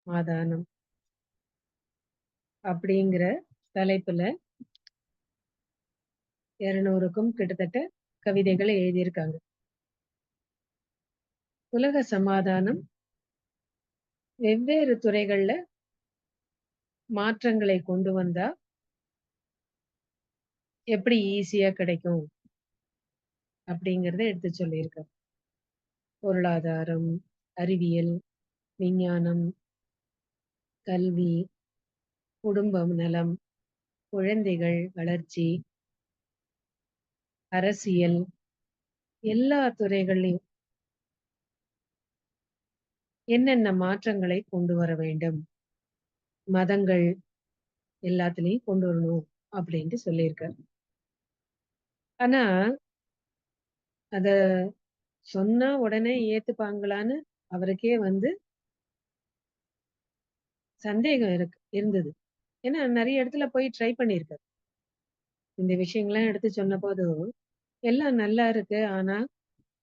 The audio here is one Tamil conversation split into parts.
சமாதானம் அப்படிங்கிற தலைப்புல 200க்கும் கிட்டத்தட்ட கவிதைகள் எழுதியிருக்காங்க. உலக சமாதானம் வெவ்வேறு துறைகள்ல மாற்றங்களை கொண்டு வந்தா எப்படி ஈஸியா கிடைக்கும் அப்படிங்கிறத எடுத்து சொல்லியிருக்காரு. பொருளாதாரம், அறிவியல், விஞ்ஞானம், கல்வி, குடும்பம் நலம், குழந்தைகள் வளர்ச்சி, அரசியல், எல்லா துறைகள்லயும் என்னென்ன மாற்றங்களை கொண்டு வர வேண்டும், மதங்கள் எல்லாத்துலயும் கொண்டு வரணும் அப்படின்ட்டு சொல்லியிருக்காரு. ஆனா அத சொன்னா உடனே ஏத்துப்பாங்களான்னு அவருக்கே சந்தேகம் இருந்தது. ஏன்னா நிறைய இடத்துல போய் ட்ரை பண்ணியிருக்காரு. இந்த விஷயங்கள்லாம் எடுத்து சொன்னபோது எல்லாம் நல்லா இருக்கு. ஆனா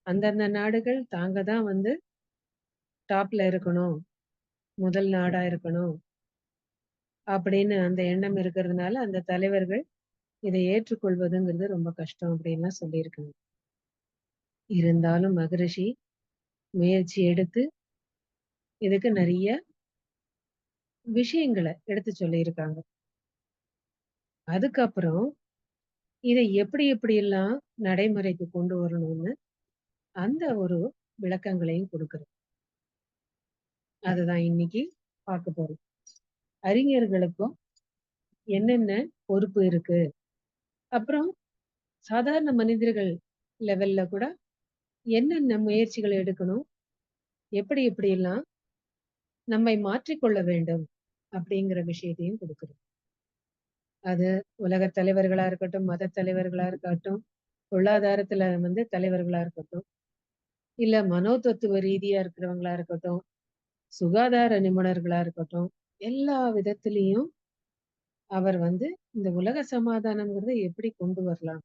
அந்தந்த நாடுகள் தாங்க தான் டாப்ல இருக்கணும், முதல் நாடா இருக்கணும் அப்படின்னு அந்த எண்ணம் இருக்கிறதுனால அந்த தலைவர்கள் இதை ஏற்றுக்கொள்வதுங்கிறது ரொம்ப கஷ்டம் அப்படின்லாம் சொல்லியிருக்காங்க. இருந்தாலும் மகரிஷி முயற்சி எடுத்து இதுக்கு நிறைய விஷயங்களை எடுத்து சொல்லியிருக்காங்க. அதுக்கப்புறம் இதை எப்படி எப்படியெல்லாம் நடைமுறைக்கு கொண்டு வரணும்னு அந்த ஒரு விளக்கங்களையும் கொடுக்குறோம். அதுதான் இன்னைக்கு பார்க்க போறோம். அறிஞர்களுக்கும் என்னென்ன பொறுப்பு இருக்கு, அப்புறம் சாதாரண மனிதர்கள் லெவல்ல கூட என்னென்ன முயற்சிகள் எடுக்கணும், எப்படி எப்படியெல்லாம் நம்மை மாற்றிக்கொள்ள வேண்டும் அப்படிங்கிற விஷயத்தையும் கொடுக்குறோம். அது உலக தலைவர்களா இருக்கட்டும், மத தலைவர்களா இருக்கட்டும், பொருளாதாரத்துல தலைவர்களா இருக்கட்டும், இல்ல மனோதத்துவ ரீதியா இருக்கிறவங்களா இருக்கட்டும், சுகாதார நிபுணர்களா இருக்கட்டும், எல்லா விதத்திலையும் அவர் இந்த உலக சமாதானம்ங்கிறத எப்படி கொண்டு வரலாம்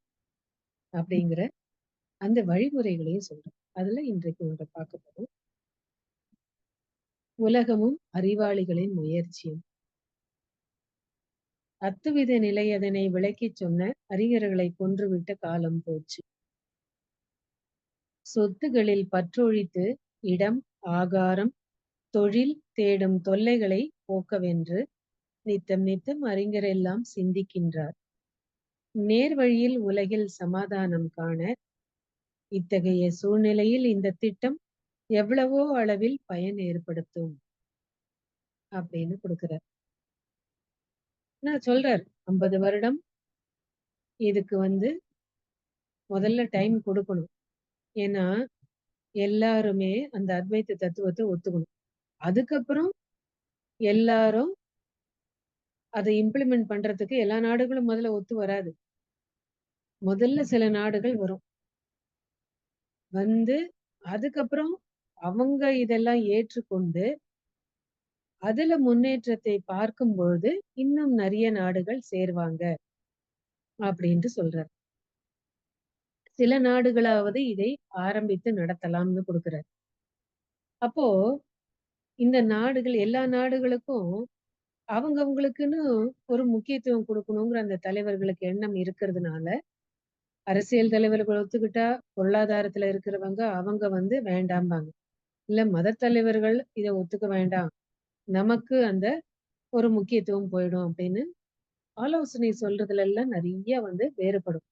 அப்படிங்கிற அந்த வழிமுறைகளையும் சொல்றார். அதுல இன்றைக்கு ஒன்றை பார்க்க போறோம். உலகமும் அறிவாளிகளின் முயற்சியும். அத்துவித நிலை அதனை விளக்கிச் சொன்ன அறிஞர்களை கொன்றுவிட்ட காலம் போச்சு. சொத்துகளில் பற்றொழித்து இடம், ஆகாரம், தொழில் தேடும் தொல்லைகளை போக்கவென்று நித்தம் நித்தம் அறிஞரெல்லாம் சிந்திக்கின்றார். நேர்வழியில் உலகில் சமாதானம் காண இத்தகைய சூழ்நிலையில் இந்த திட்டம் எவ்வளவோ அளவில் பயன் ஏற்படுத்தும் அப்படின்னு கொடுக்கிறார். நான் சொல்றார் 50 வருடம் இதுக்கு முதல்ல டைம் கொடுக்கணும். ஏன்னா எல்லாருமே அந்த அத்வைத தத்துவத்தை ஒத்துக்கணும். அதுக்கப்புறம் எல்லாரும் அதை இம்ப்ளிமெண்ட் பண்றதுக்கு எல்லா நாடுகளும் முதல்ல ஒத்து வராது. முதல்ல சில நாடுகள் வரும். அதுக்கப்புறம் அவங்க இதெல்லாம் ஏற்றுக்கொண்டு அதுல முன்னேற்றத்தை பார்க்கும்பொழுது இன்னும் நிறைய நாடுகள் சேர்வாங்க அப்படின்ட்டு சொல்றார். சில நாடுகளாவது இதை ஆரம்பித்து நடத்தலாம்னு கொடுக்கிறார். அப்போ இந்த நாடுகள் எல்லா நாடுகளுக்கும் அவங்களுக்குன்னு ஒரு முக்கியத்துவம் கொடுக்கணுங்கிற அந்த தலைவர்களுக்கு எண்ணம் இருக்கிறதுனால அரசியல் தலைவர்கள் ஒத்துக்கிட்டா பொருளாதாரத்துல இருக்கிறவங்க அவங்க வேண்டாம்பாங்க. இல்ல மத தலைவர்கள் இதை ஒத்துக்க வேண்டாம், நமக்கு அந்த ஒரு முக்கியத்துவம் போயிடும் அப்படின்னு ஆலோசனை சொல்றதுல எல்லாம் நிறைய வேறுபடும்.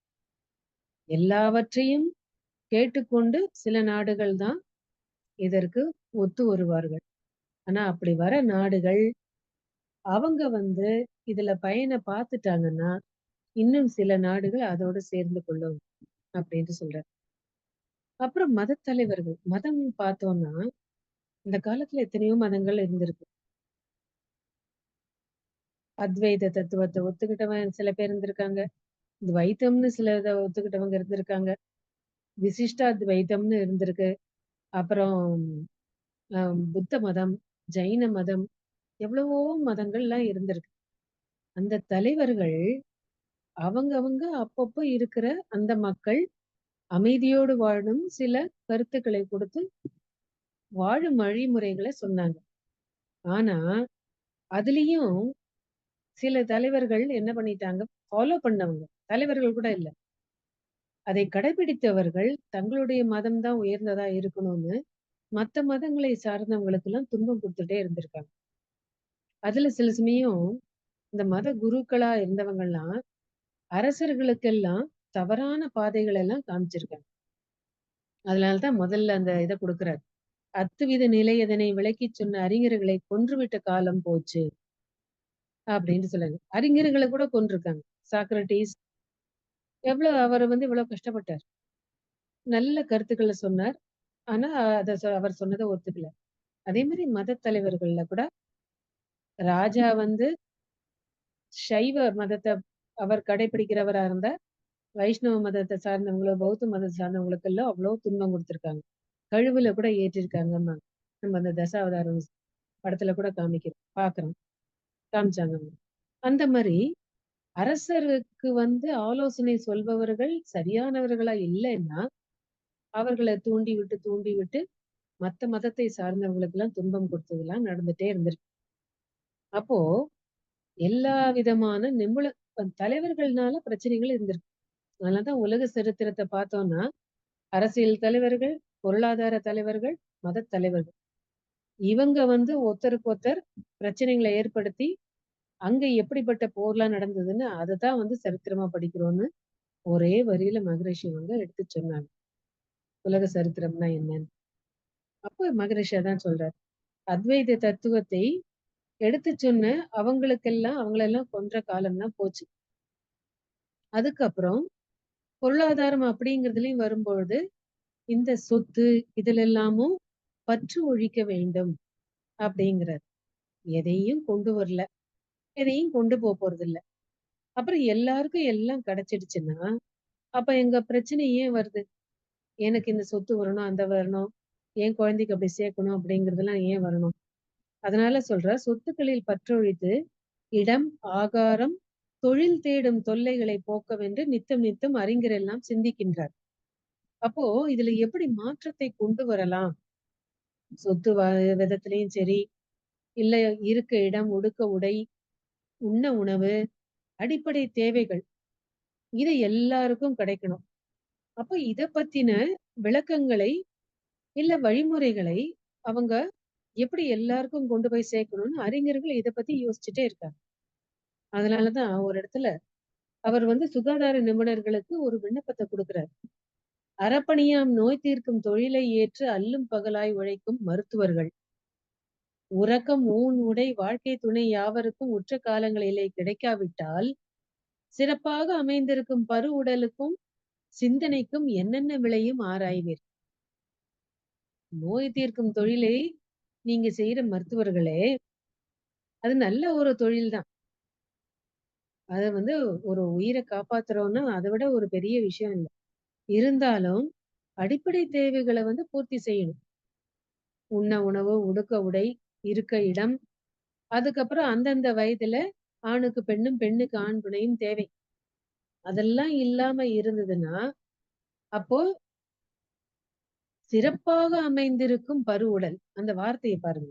எல்லாவற்றையும் கேட்டுக்கொண்டு சில நாடுகள் தான் இதற்கு ஒத்து வருவார்கள். ஆனா அப்படி வர நாடுகள் அவங்க இதுல பயனை பார்த்துட்டாங்கன்னா இன்னும் சில நாடுகள் அதோட சேர்ந்து கொள்ளும் அப்படின்னு சொல்றாரு. அப்புறம் மத தலைவர்கள், மதம் பார்த்தோம்னா இந்த காலத்துல எத்தனையோ மதங்கள் இருந்திருக்கு. அத்வைத தத்துவத்தை ஒத்துக்கிட்டவன் சில பேர் இருந்திருக்காங்க, துவைத்தம்னு சில இதை ஒத்துக்கிட்டவங்க இருந்திருக்காங்க, விசிஷ்டாத்வைத்தம்னு இருந்திருக்கு, அப்புறம் புத்த மதம், ஜைன மதம், எவ்வளவோ மதங்கள்லாம் இருந்திருக்கு. அந்த தலைவர்கள் அவங்க அப்பப்போ இருக்கிற அந்த மக்கள் அமைதியோடு வாழும் சில கருத்துக்களை கொடுத்து வாழும் வழிமுறைகளை சொன்னாங்க. ஆனா, அதுலயும் சில தலைவர்கள் என்ன பண்ணிட்டாங்க, ஃபாலோ பண்ணவங்க. தலைவர்கள் கூட இல்ல. அதை கடைபிடித்தவர்கள் தங்களுடைய மதம் தான் உயர்ந்ததா இருக்கணும்னு, மத்த மதங்களை சார்ந்தவங்களுக்கெல்லாம் துன்பம் குடுத்துட்டே இருந்திருக்காங்க. அதுல சில சமயம் இந்த மத குருக்களா இருந்தவங்கலாம், அரசர்களுக்கெல்லாம் தவறான பாதைகள் எல்லாம் காமிச்சிருக்காங்க. அதனால தான் முதல்ல அந்த இத குடுக்குறாரு. "அத்துவித நிலை அதனை விளக்கிச் சொன்ன அறிஞர்களை கொன்றுவிட்ட காலம் போச்சு." அப்படின்னு சொல்றாங்க. அறிஞர்கள கூட கொன்றுருக்காங்க. சாக்ரடீஸ் அவரு வந்து இவ்வளவு கஷ்டப்பட்டார். நல்ல கருத்துக்கள சொன்னார். ஆனா, அவர் சொன்னத ஒத்துக்கல. அதே மாரி மதத் தலைவர்கள்ல கூட ராஜா வந்து சைவ மதத்த அவர் கடைபிடிக்கிறவரா இருந்தா, வைஷ்ணவ மதத்த சார்ந்தவங்களோ, பௌத்த மதத்த சார்ந்தவங்களுக்கெல்லாம் அவ்ளோ துன்பம் குடுத்துருக்காங்க. கழுவுல கூட ஏற்றிருக்காங்கம்பாங்க. நம்ம அந்த தசாவதாரம் படத்துல கூட பார்க்குறோம். காமிச்சாங்க. அந்த மாரி அரசருக்கு வந்து ஆலோசனை சொல்பவர்கள் சரியானவர்களா இல்லைன்னா, அவர்கள தூண்டி விட்டு, தூண்டி விட்டு மத்த மதத்தை சார்ந்தவங்களுக்கெல்லாம் துன்பம் குடுத்ததெல்லாம் நடந்துட்டே இருந்திருக்கு. அப்போ எல்லா விதமான தலைவர்கள்னால பிரச்சனைகள் இருந்திருக்கு. அதனால தான் உலக சரித்திரத்த பார்த்தோம்னா, அரசியல் தலைவர்கள், பொருளாதார தலைவர்கள், மதத் தலைவர்கள். இவங்க வந்து ஒருத்தருக்கு ஒருத்தர் பிரச்சனைகள ஏற்படுத்தி, அங்க எப்படிப்பட்ட போர்லாம் நடந்ததுன்னு அததான் வந்து சரித்திரமா படிக்கிறோம்னு ஒரே வரியில மகரிஷி வந்து எடுத்து சொன்னாங்க. உலக சரித்திரம்னா என்னன்னு. அப்ப மகரிஷி அதான் சொல்றாரு. அத்வைத தத்துவத்தை எடுத்துச் சொன்ன அவங்களெல்லாம் கொன்ற காலம் தான் போச்சு. அதுக்கப்புறம் பொருளாதாரம் அப்படிங்கிறதுலயும் வரும்பொழுது, இந்த சொத்து இதிலெல்லாமும் பற்று ஒழிக்க வேண்டும் அப்படிங்கிறார். எதையும் கொண்டு வரல. எதையும் கொண்டு போறதில்ல. அப்புறம் எல்லாருக்கும் எல்லாம் கிடைச்சிடுச்சுன்னா, அப்ப எங்க பிரச்சனை ஏன் வருது? எனக்கு இந்த சொத்து வரணும், அந்த வரணும். என் குழந்தைக்கு அப்படி சேர்க்கணும் அப்படிங்கிறதெல்லாம் ஏன் வரணும்? அதனால சொல்றார், சொத்துக்களில் பற்றொழித்து இடம், ஆகாரம், தொழில் தேடும் தொல்லைகளை போக்கவென்று நித்தம் நித்தம் அறிஞர் எல்லாம் சிந்திக்கின்றார். அப்போ இதுல எப்படி மாற்றத்தை கொண்டு வரலாம்? சொத்து விதத்திலயும் சரி, இல்ல இருக்க இடம், உடுக்க உடை, உண்ண உணவு, அடிப்படை தேவைகள். இது எல்லாருக்கும் கிடைக்கணும். அப்போ இத பத்தின விளக்கங்களை, இல்ல வழிமுறைகளை அவங்க எப்படி எல்லாருக்கும் கொண்டு போய் சேர்க்கணும்னு அறிஞர்கள் இத பத்தி யோசிச்சுட்டே இருக்காங்க. அதனால தான் ஒரு இடத்துல அவர் வந்து சுகாதார நிபுணர்களுக்கு ஒரு விண்ணப்பத்த குடுக்குறார். அறப்பணியாம் நோய் தீர்க்கும் தொழிலை ஏற்று அல்லும் பகலாய் உழைக்கும் மருத்துவர்கள், உறக்கம், ஊன், உடை, வாழ்க்கை துணை யாவருக்கும் உற்ற காலங்களிலே கிடைக்காவிட்டால், சிறப்பாக அமைந்திருக்கும் பரு உடலுக்கும், சிந்தனைக்கும் என்னென்ன விளையும் ஆராய்வீர். நோய் தீர்க்கும் தொழிலை நீங்க செய்ற மருத்துவர்களே, அது நல்ல ஒரு தொழில் தான். அத வந்து ஒரு உயிர காப்பாத்துறோம்னா, அத விட ஒரு பெரிய விஷயம் இல்ல. இருந்தாலும், அடிப்படை தேவைகள வந்து பூர்த்தி செய்யணும். உண்ண உணவு, உடுக்க உடை, இருக்க இடம், அதுக்கப்புறம் அந்தந்த வயதுல ஆணுக்கு பெண்ணும், பெண்ணுக்கு ஆண் துணையும் தேவை. அதெல்லாம் இல்லாம இருந்ததுன்னா, அப்போ சிறப்பாக அமைந்திருக்கும் பருவுடல். அந்த வார்த்தைய பாருங்க.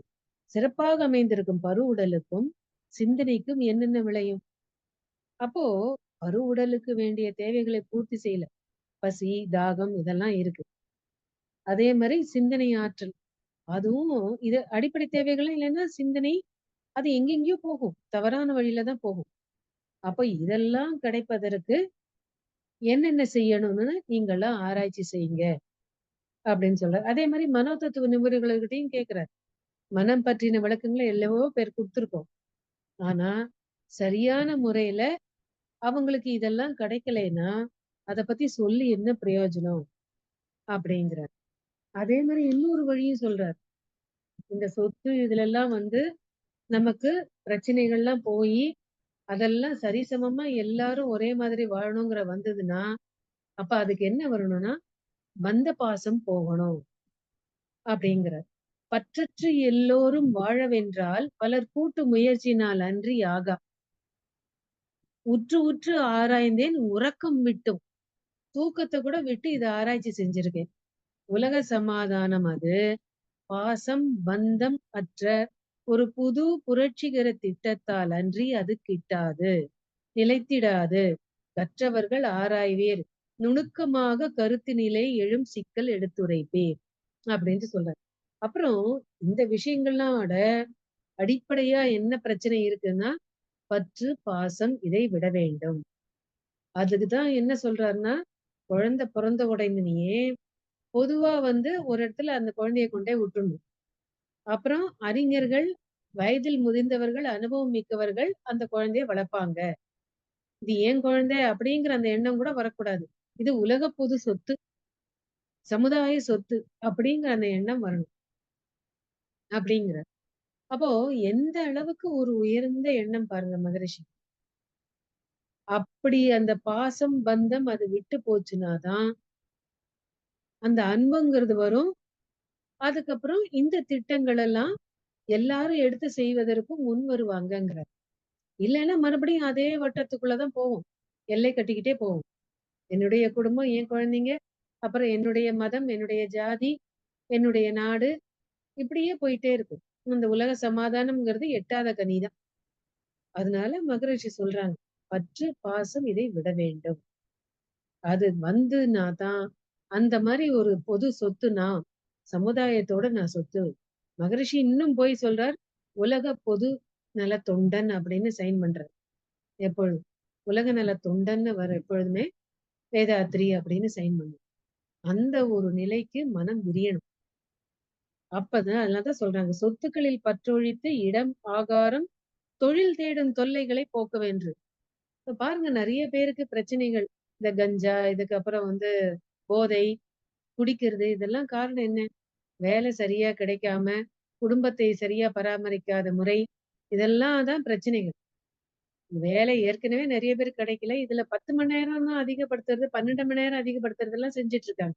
சிறப்பாக அமைந்திருக்கும் பருவுடலுக்கும், சிந்தனைக்கும் என்னென்ன விளையும்? அப்போ பருவுடலுக்கு வேண்டிய தேவைகளை பூர்த்தி செய்யல. பசி, தாகம் இதெல்லாம் இருக்கு. அதே மாரி சிந்தனை ஆற்றல். அதுவும் இது அடிப்படை தேவைகளும் இல்லைன்னா, சிந்தனை அது எங்கெங்கேயோ போகும். தவறான வழியில தான் போகும். அப்ப இதெல்லாம் கிடைப்பதற்கு என்னென்ன செய்யணும்னு நீங்கலாம் ஆராய்ச்சி செய்யுங்க அப்படின்னு சொல்றாரு. அதே மாரி மனோதத்துவ நிபுணர்கள்கிட்டயும் கேட்கிறாரு. மனம் பற்றின விளக்கங்கள எவ்வளவோ பேர் குடுத்துருக்கோம். ஆனா, சரியான முறையில அவங்களுக்கு இதெல்லாம் கிடைக்கலைன்னா, அத பத்தி சொல்லி என்ன பிரயோஜனம்? அப்படிங்கிறார். அதே மாரி இன்னொரு வழியும் சொல்றார். இந்த சொத்து இதுலலாம் வந்து நமக்கு பிரச்சனைகள்லாம் போயி, அதெல்லாம் சரிசமமா எல்லாரும் ஒரே மாதிரி வாழணுங்கிற வந்ததுன்னா, அப்ப அதுக்கு என்ன வரணும்னா, பந்த பாசம் போகணும் அப்படிங்கிறார். பற்றற்று எல்லோரும் வாழவென்றால் பலர் கூட்டு முயற்சினால் அன்றி ஆகா. உற்று உற்று ஆராய்ந்தேன் உறக்கம் விட்டும். தூக்கத்த கூட விட்டு இத ஆராய்ச்சி செஞ்சிருக்கேன். உலக சமாதானம் அது பாசம், பந்தம் அற்ற ஒரு புது புரட்சிகர திட்டத்தால் அன்றி அது கிட்டாது, நிலைத்திடாது. கற்றவர்கள் ஆராய்வீர். நுணுக்கமாக கருத்தினிலே எழும் சிக்கல் எடுத்துரைப்பீர். அப்படின்னு சொல்றாரு. அப்புறம் இந்த விஷயங்கள்லாம் விட அடிப்படையா என்ன பிரச்சனை இருக்குன்னா, பற்று, பாசம் இதை விட வேண்டும். அதுக்கு தான் என்ன சொல்றாருன்னா, குழந்தை பொறந்த உடனேயே பொதுவா வந்து ஒரு இடத்துல அந்த குழந்தைய கொண்டோய் விட்டுடணும். அப்புறம் அறிஞர்கள், வயதில் முதிர்ந்தவர்கள், அனுபவம் மிக்கவர்கள் அந்த குழந்தைய வளர்ப்பாங்க. இது என் குழந்தை அப்படிங்கிற அந்த எண்ணம் கூட வரக்கூடாது. இது உலக பொது சொத்து, சமுதாய சொத்து அப்படிங்கிற அந்த எண்ணம் வரணும் அப்படிங்கிறார். அப்போ எந்த அளவுக்கு ஒரு உயர்ந்த எண்ணம் பாருங்க மகரிஷி. அப்படி அந்த பாசம், பந்தம் அது விட்டு போச்சுன்னா தான், அந்த அன்புங்கிறது வரும். அதுக்கப்புறம் இந்த திட்டங்கள் எல்லாம் எல்லாரும் எடுத்து செய்வதற்கு முன் வருவாங்கங்கிறார். இல்லன்னா மறுபடியும் அதே வட்டத்துக்குள்ள தான் போவோம். எல்லை கட்டிக்கிட்டே போவோம். என்னுடைய குடும்பம், என் குழந்தைங்க, அப்புறம் என்னுடைய மதம், என்னுடைய ஜாதி, என்னுடைய நாடு, இப்படியே போயிட்டே இருக்கும். இந்த உலக சமாதானம்ங்கிறது எட்டாத கனிதான். அதனால மகரிஷி சொல்றாங்க, "பற்று, பாசம் இதை விட வேண்டும்." அது வந்துனா தான், அந்த மாரி ஒரு பொது சொத்து நான். சமுதாயத்தோட நான் சொத்து. மகரிஷி இன்னும் போய் சொல்றார், "உலக பொது நல தொண்டன்" அப்படின்னு சைன் பண்றார். எப்பொழுதும். உலக நல தொண்டன்னு வர எப்பொழுதுமே வேதாத்ரி அப்படின்னு சைன் பண்ணும். அந்த ஒரு நிலைக்கு மனம் விரியணும். அப்பதான் அதனால தான் சொல்றாங்க, "சொத்துக்களில் பற்றொழித்து இடம், ஆகாரம், தொழில் தேடும் தொல்லைகளை போக்கவென்று." இப்ப பாருங்க நெறைய பேருக்கு பிரச்சனைகள். இந்த கஞ்சா, இதுக்கப்புறம் வந்து போதை, குடிக்கிறது இதெல்லாம் காரணம் என்ன? வேலை சரியா கிடைக்காம, குடும்பத்தை சரியா பராமரிக்காத முறை, இதெல்லாம் தான் பிரச்சனைகள். வேலை ஏற்கனவே நெறைய பேருக்கு கிடைக்கல. இதுல 10 மணி நேரம் தான் அதிகப்படுத்துறது, 12 மணி நேரம் அதிகப்படுத்துறதெல்லாம் செஞ்சுட்டு இருக்காங்க.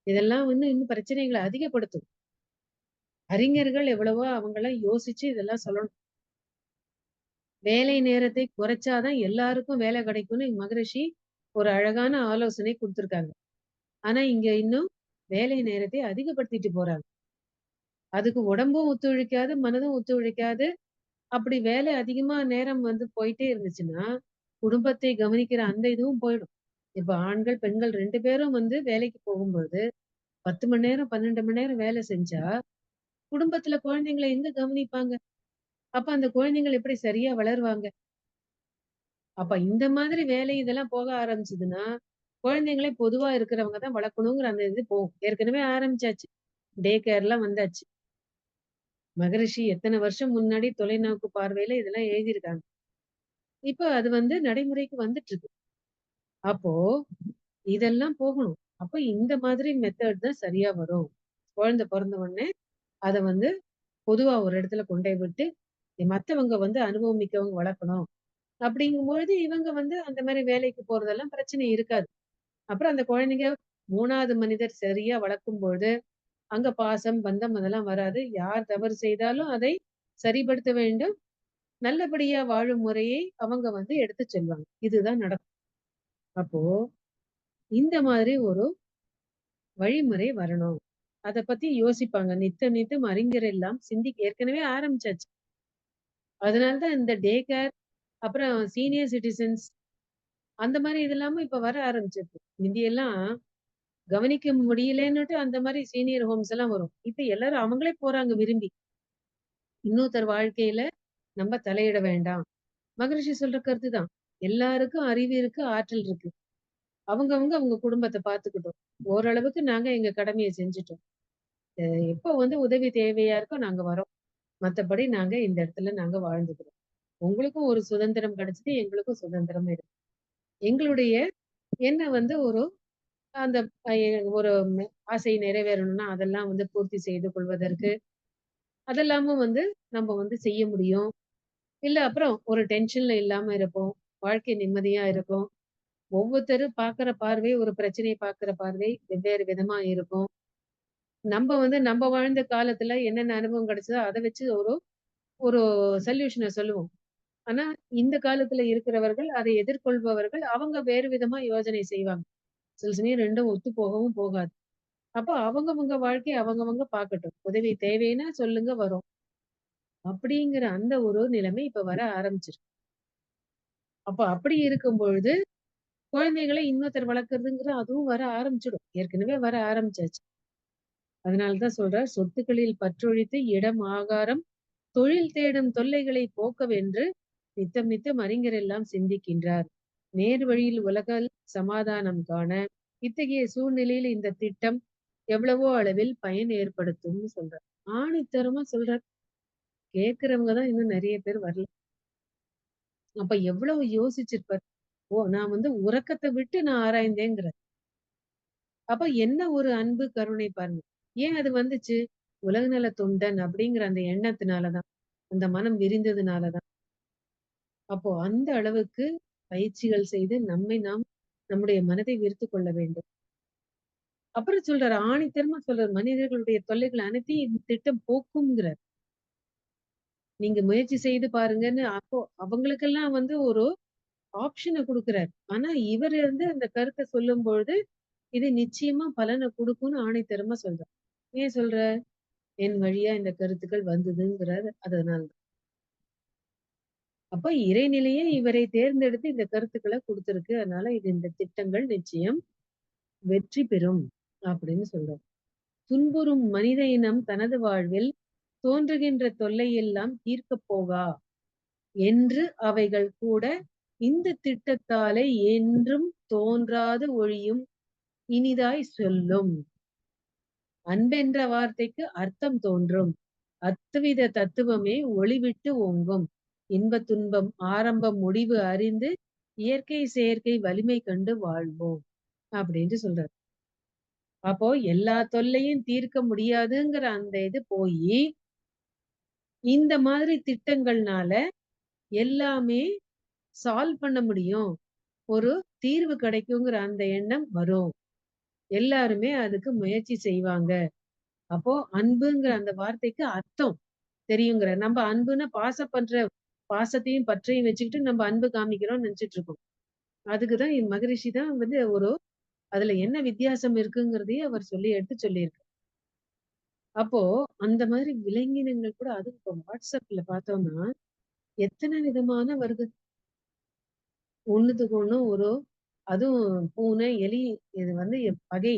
இதெல்லாம் வந்து இன்னும் பிரச்சனைகள அதிகப்படுத்தும். அறிஞர்கள் எவ்வளவோ அவங்கலாம் யோசிச்சு இதெல்லாம் சொல்லணும். வேலை நேரத்தை குறைச்சா தான் எல்லாருக்கும் வேலை கிடைக்கும்னு மகரிஷி ஒரு அழகான ஆலோசனை குடுத்துருக்காங்க. ஆனா இங்க இன்னும் வேலை நேரத்தை அதிகப்படுத்திட்டு போறாங்க. அதுக்கு உடம்பும் ஒத்துழைக்காது, மனதும் ஒத்துழைக்காது. அப்படி வேலை அதிகமா நேரம் வந்து போயிட்டே இருந்துச்சுன்னா, குடும்பத்தை கவனிக்கிற அந்த இதுவும் போயிடும். இப்ப ஆண்கள், பெண்கள் 2 பேரும் வந்து வேலைக்கு போகும்போது 10 மணி நேரம், 12 மணி நேரம் வேலை செஞ்சா, குடும்பத்துல குழந்தைங்கள எங்க கவனிப்பாங்க? அப்ப அந்த குழந்தைகள் எப்படி சரியா வளருவாங்க? அப்ப இந்த மாதிரி வேலை இதெல்லாம் போக ஆரம்பிச்சதுன்னா, குழந்தைங்களே பொதுவா இருக்கிறவங்க தான் வளர்க்கணுங்கிற அந்த இது போகும். ஏற்கனவே ஆரம்பிச்சாச்சு. டே கேர்லாம் வந்தாச்சு. மகரிஷி எத்தன வருஷம் முன்னாடி தொலைநோக்கு பார்வையில இதெல்லாம் எழுதியிருக்காங்க. இப்ப அது வந்து நடைமுறைக்கு வந்துட்டு இருக்கு. அப்போ இதெல்லாம் போகணும். அப்ப இந்த மாதிரி மெத்தட் தான் சரியா வரும். குழந்தை பொறந்த உடனே அத வந்து பொதுவா ஒரு இடத்துல கொண்டோய் விட்டு, மத்தவங்க வந்து அனுபவம் மிக்கவங்க வளர்க்கணும். அப்படிங்கும்பொழுது இவங்க வந்து அந்த மாரி வேலைக்கு போறதெல்லாம் பிரச்சனை இருக்காது. அப்புறம் அந்த குழந்தைங்க 3வது மனிதர் சரியா வளர்க்கும்பொழுது, அங்க பாசம், பந்தம் அதெல்லாம் வராது. யார் தவறு செய்தாலும் அதை சரிப்படுத்த வேண்டும். நல்லபடியா வாழும் முறையை அவங்க வந்து எடுத்துச் சொல்வாங்க. இதுதான் நடக்கும். அப்போ இந்த மாதிரி ஒரு வழிமுறை வரணும். அத பத்தி யோசிப்பாங்க. நித்தம் நித்தம் அறிஞர் எல்லாம் சிந்திக்க ஏற்கனவே ஆரம்பிச்சாச்சு. அதனால தான் இந்த டே கேர், அப்புறம் சீனியர் சிட்டிசன்ஸ் அந்த மாரி இது இல்லாம இப்ப வர ஆரம்பிச்சிருக்கு. மிந்தியெல்லாம் கவனிக்க முடியலன்னுட்டு அந்த மாரி சீனியர் ஹோம்ஸ் எல்லாம் வரும். இப்ப எல்லாரும் அவங்களே போறாங்க விரும்பி. இன்னொருத்தர் வாழ்க்கையில நம்ம தலையிட வேண்டாம். மகரிஷி சொல்ற கருத்து தான். எல்லாருக்கும் அறிவு இருக்கு, ஆற்றல் இருக்கு. அவங்கவங்க அவங்க குடும்பத்த பார்த்துக்கிட்டோம். ஓரளவுக்கு நாங்க எங்க கடமைய செஞ்சுட்டோம். அ எப்போ வந்து உதவி தேவையா இருக்கோ நாங்க வரோம். மத்தபடி நாங்க இந்த இடத்துல நாங்க வாழ்ந்துக்கிறோம். உங்களுக்கும் ஒரு சுதந்திரம் கிடைச்சது, எங்களுக்கும் சுதந்திரம் இருக்கு. எங்களுடைய என்ன வந்து ஒரு அந்த அ ஒரு ஆசை நிறைவேறணும்னா, அதெல்லாம் வந்து பூர்த்தி செய்து கொள்வதற்கு, அதெல்லாமும் வந்து நம்ம வந்து செய்ய முடியும். இல்ல அப்புறம் ஒரு டென்ஷன்ல இல்லாம இருப்போம். வாழ்க்கை நிம்மதியா இருக்கும். ஒவ்வொருத்தரும் பார்க்குற பார்வை, ஒரு பிரச்சனைய பார்க்குற பார்வை வெவ்வேறு விதமா இருக்கும். நம்ப வந்து நம்ப வாழ்ந்த காலத்துல என்னென்ன அனுபவம் கிடைச்சதோ, அத வச்சு ஒரு ஒரு சொல்யூஷன சொல்லுவோம். ஆனா, இந்த காலத்துல இருக்கிறவர்கள், அதை எதிர்கொள்பவர்கள், அவங்க வேறு விதமா யோசனை செய்வாங்க. சில சமயம் 2ம் ஒத்து போகவும் போகாது. அப்ப அவங்கவங்க வாழ்க்கைய அவங்கவங்க பார்க்கட்டும். உதவி தேவைன்னா சொல்லுங்க வரோம். அப்படிங்கிற அந்த ஒரு நிலைமை இப்ப வர ஆரம்பிச்சிருக்கு. அப்ப அப்படி இருக்கும் பொழுது, குழந்தைகள இன்னொருத்தர் வளர்க்கறதுங்கிற அதுவும் வர ஆரம்பிச்சுடும். ஏற்கனவே வர ஆரம்பிச்சாச்சு. அதனால தான் சொல்றார், "சொத்துக்களில் பற்றொழித்து இடம், ஆகாரம், தொழில் தேடும் தொல்லைகளை போக்கவென்று நித்தம் நித்தம் அறிஞர் எல்லாம் சிந்திக்கின்றார். நேர் வழியில் உலகில் சமாதானம் காண, இத்தகைய சூழ்நிலையில் இந்த திட்டம் எவ்வளவோ அளவில் பயன் ஏற்படுத்தும்னு" சொல்றார். ஆணித்தரமா சொல்றார். கேட்கிறவங்க தான் இன்னும் நெறைய பேர் வரல. அப்ப எவ்வளவு யோசிச்சிருப்பார். ஓ! நான் வந்து உறக்கத்த விட்டு நான் ஆராய்ந்தேங்கிறார். அப்ப என்ன ஒரு அன்பு, கருணை பாருங்க. ஏன் அது வந்துச்சு? உலகநல தொண்டன் அப்படிங்கிற அந்த எண்ணத்தினால தான். அந்த மனம் விரிந்ததுனால தான். அப்போ அந்த அளவுக்கு பயிற்சிகள் செய்து நம்மை நாம் நம்முடைய மனதை விரித்துக் கொள்ள வேண்டும். அப்புறம் சொல்றாரு, ஆணித்தரமா சொல்றாரு, மனிதர்களுடைய தொல்லைகள் அனைத்தையும் இந்த திட்டம் போக்கும்ங்கிறார். நீங்க முயற்சி செய்து பாருங்கன்னு அப்போ அவங்களுக்கெல்லாம் வந்து ஒரு ஆப்ஷன குடுக்குறாரு. ஆனா இவரு வந்து அந்த கருத்த சொல்லும்பொழுது, இது நிச்சயமா பலன குடுக்கும்னு ஆணித்தரமா சொல்றார். ஏன் சொல்றார்? என் வழியா இந்த கருத்துக்கள் வந்ததுங்கிறாரு. அதனால தான். அப்ப இறைநிலையே இவரை தேர்ந்தெடுத்து இந்த கருத்துக்கள குடுத்திருக்கு. அதனால இது இந்த திட்டங்கள் நிச்சயம் வெற்றி பெறும் அப்படின்னு சொல்றார். துன்புறும் மனித இனம் தனது வாழ்வில் தோன்றுகின்ற தொல்லையெல்லாம் தீர்க்கப் போகா என்று அவைகள் கூட இந்த திட்டத்தாலே என்றும் தோன்றாது ஒழியும் இனிதாய் சொல்லும். அன்பென்ற வார்த்தைக்கு அர்த்தம் தோன்றும். அத்துவித தத்துவமே ஒளிவிட்டு ஓங்கும். இன்பத் துன்பம் ஆரம்பம் முடிவு அறிந்து இயற்கை செயற்கை வலிமை கண்டு வாழ்வோம். அப்படின்னு சொல்றாரு. அப்போ எல்லா தொல்லையும் தீர்க்க முடியாதுங்கிற அந்த இது போயி, இந்த மாதிரி திட்டங்கள்னால எல்லாமே சால்வ் பண்ண முடியும். ஒரு தீர்வு கிடைக்குங்கிற அந்த எண்ணம் வரும். எல்லாருமே அதுக்கு முயற்சி செய்வாங்க. அப்போ அன்புங்கிற அந்த வார்த்தைக்கு அர்த்தம் தெரியுங்கிறார். நம்ம அன்புன்னா பாசத்தையும் பற்றையும் வச்சுக்கிட்டு நம்ம அன்பு காமிக்கிறோம்னு நெனச்சுட்டு இருக்கோம். அதுக்கு தான் மகரிஷி தான் வந்து அதுல என்ன வித்தியாசம் இருக்குங்கிறதையும் அவர் சொல்லி எடுத்து சொல்லியிருக்கார். அப்போ அந்த மாதிரி விலங்கினங்கள் கூட அதுவும் இப்போ WhatsAppல பார்த்தோம்னா, எத்தன விதமான வருது. ஒண்ணுத்துக்கு ஒண்ணு அதுவும் பூனை, எலி இது வந்து பகை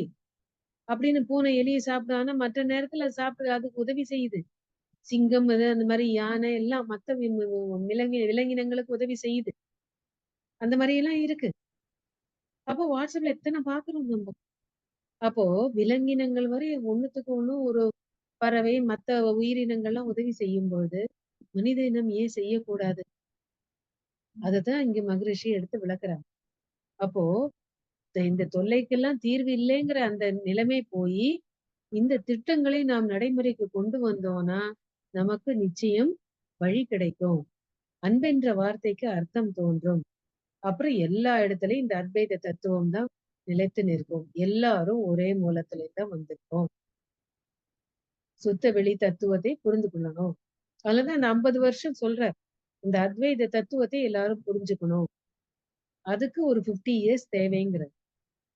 அப்படின்னு பூனை எலிய சாப்பிடும். ஆனா மற்ற நேரத்துல அது சாப்பிட்டு அதுக்கு உதவி செய்யுது. சிங்கம் இது அந்த மாரி யானை எல்லாம் மத்த விலங்கினங்களுக்கு உதவி செய்யுது. அந்த மாரி எல்லாம் இருக்கு. அப்போ WhatsAppல எத்தன பார்க்குறோம் நம்ப. அப்போ விலங்கினங்கள் வரை ஒண்ணுத்துக்கு ஒண்ணு ஒரு பறவை, மத்த உயிரினங்கள்லாம் உதவி செய்யும்பொழுது, மனித இனம் ஏன் செய்யக்கூடாது? அததான் இங்க மகரிஷி எடுத்து விளக்குறாங்க. அப்போ இந்த தொல்லைக்கெல்லாம் தீர்வு இல்லைங்கிற அந்த நிலைமை போயி, இந்த திட்டங்களை நாம் நடைமுறைக்கு கொண்டு வந்தோம்னா, நமக்கு நிச்சயம் வழி கிடைக்கும். அன்பென்ற வார்த்தைக்கு அர்த்தம் தோன்றும். அப்புறம் எல்லா இடத்துலயும் இந்த அத்வைத தத்துவம் தான் நிலைத்து நிற்கும். எல்லாரும் ஒரே மூலத்திலே தான் வந்திருக்கோம். சுத்த வெளி தத்துவத்தை புரிந்து கொள்ளணும். அதுலதான் இந்த 50 வருஷம் சொல்றார். இந்த அத்வைத தத்துவத்தை எல்லாரும் புரிஞ்சுக்கணும். அதுக்கு ஒரு 50 இயர்ஸ் தேவைங்கிறார்.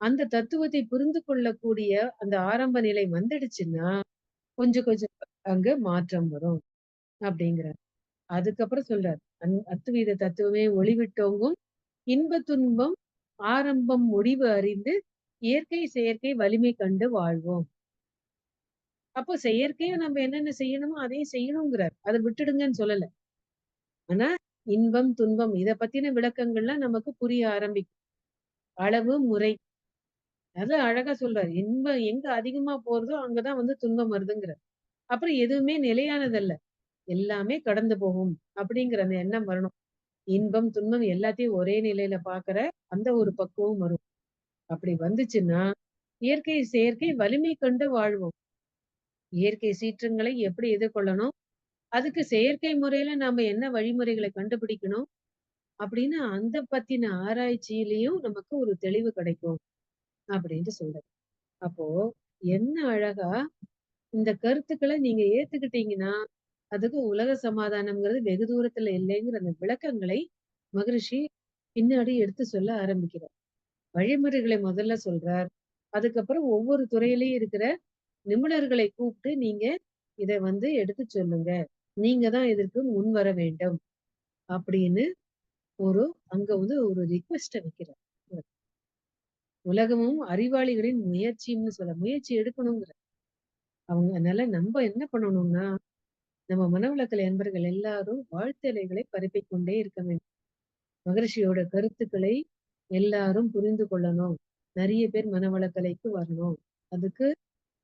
அந்த தத்துவத்தை புரிந்து கொள்ளக்கூடிய அந்த ஆரம்ப நிலை வந்துடுச்சுன்னா, கொஞ்சம் கொஞ்சம் அங்க மாற்றம் வரும் அப்படிங்கிறார். அதுக்கப்புறம் சொல்றார். அத்துவித தத்துவமே ஒளிவிட்டோங்கும் இன்பத் துன்பம் ஆரம்பம் முடிவு அறிந்து இயற்கை செயற்கை வலிமை கண்டு வாழ்வோம். அப்போ செயற்கையா நம்ம என்னென்ன செய்யணுமோ அதையும் செய்யணுங்கிறார். அத விட்டுடுங்கன்னு சொல்லல. ஆனா இன்பம், துன்பம் இத பத்தின விளக்கங்கள்லாம் நமக்கு புரிய ஆரம்பிக்கும். அளவு, முறை. அதான் அழகா சொல்றாரு. இன்பம் எங்க அதிகமா போறதோ அங்கதான் வந்து துன்பம் வருதுங்கிறார். அப்புறம் எதுவுமே நிலையானதல்ல. எல்லாமே கடந்து போகும். அப்படிங்கிற அந்த எண்ணம் வரணும். இன்பம், துன்பம் எல்லாத்தையும் ஒரே நிலையில பார்க்கிற அந்த ஒரு பக்குவம் வரும். அப்படி வந்துச்சுன்னா, இயற்கை, செயற்கை வலிமை கண்டு வாழ்வோம். இயற்கை சீற்றங்களை எப்படி எதிர்கொள்ளணும்? அதுக்கு செயற்கை முறையில நாம என்ன வழிமுறைகளை கண்டுபிடிக்கணும்? அப்படின்னு அந்த பத்தின ஆராய்ச்சியிலயும் நமக்கு ஒரு தெளிவு கிடைக்கும். அப்படின்னு சொல்றாரு. அப்போ என்ன அழகா இந்த கருத்துக்கள நீங்க ஏத்துக்கிட்டீங்கன்னா, அதுக்கு உலக சமாதானம்ங்கிறது வெகு தூரத்துல இல்லைங்கிற அந்த விளக்கங்களை மகரிஷி பின்னாடி எடுத்து சொல்ல ஆரம்பிக்கிறார். வழிமுறைகளை முதல்ல சொல்றார். அதுக்கப்புறம் ஒவ்வொரு துறையிலயும் இருக்கிற நிபுணர்களை கூப்பிட்டு நீங்க இத வந்து எடுத்து சொல்லுங்க. நீங்க தான் இதற்கு முன் வர வேண்டும் அப்படின்னு ஒரு அங்க வந்து ஒரு ரிக்வெஸ்ட வைக்கிறார். உலகமும் அறிவாளிகளின் முயற்சின்னு முயற்சி எடுக்கணுங்கிற. அவங்க அதனால நம்ப என்ன பண்ணணும்னா, நம்ம மனவளக்கலை அன்பர்கள் எல்லாரும் வாழ்த்தலைகளை பரப்பிக் கொண்டே இருக்க வேண்டும். மகரிஷியோட கருத்துக்களை எல்லாரும் புரிந்து கொள்ளணும். நெறைய பேர் மனவளக்கலைக்கு வரணும். அதுக்கு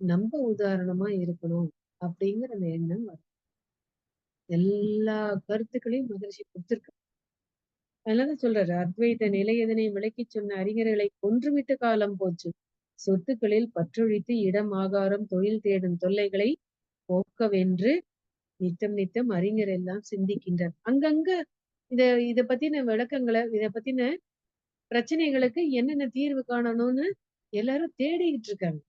நம்ப உதாரணமா இருக்கணும். அப்படிங்கிற அந்த எண்ணம் வரும். எல்லா கருத்துக்களையும் மகரிஷி குடுத்திருக்காரு. அதனால சொல்றாரு, "அத்வைத நிலையதனை விளக்கிச் சொன்ன அறிஞர்களை கொன்றுவிட்ட காலம் போச்சு. சொத்துக்களில் பற்றொழித்து இடம், ஆகாரம், தொழில் தேடும் தொல்லைகளை போக்கவென்று நித்தம் நித்தம் அறிஞர் எல்லாம் சிந்திக்கின்றார்." அங்கங்க இத இத பத்தின விளக்கங்கள, இத பத்தின பிரச்சனைகளுக்கு என்னென்ன தீர்வு காணணும்னு எல்லாரும் தேடிக்கிட்டு இருக்காங்க.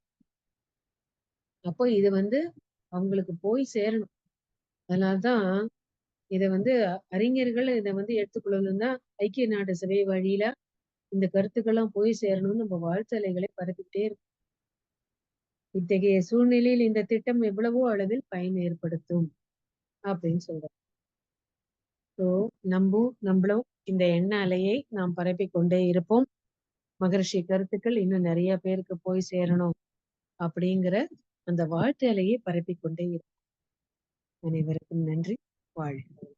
அப்போ இது வந்து அவங்களுக்கு போய் சேரணும். அதனால தான் இத வந்து அறிஞர்கள் இத வந்து எடுத்துக்கொள்ளணும்னா, ஐக்கிய நாடு சபை வழியில இந்த கருத்துக்கள்லாம் போய் சேரணும்னு நம்ம வாழ்த்தலைகளை பரப்பிக்கிட்டே இருக்கோம். இத்தகைய சூழ்நிலையில் இந்த திட்டம் எவ்வளவோ அளவில் பயன் ஏற்படுத்தும் அப்படின்னு சொல்றார். ஸோ நம்மளும் இந்த எண்ண அலையை நாம் பரப்பிக் கொண்டே இருப்போம். மகரிஷி கருத்துக்கள் இன்னும் நிறைய பேருக்கு போய் சேரணும் அப்படிங்கிற அந்த வாழ்த்து அலையை பரப்பிக் கொண்டே இருப்போம். அனைவருக்கும் நன்றி. வாழ்க.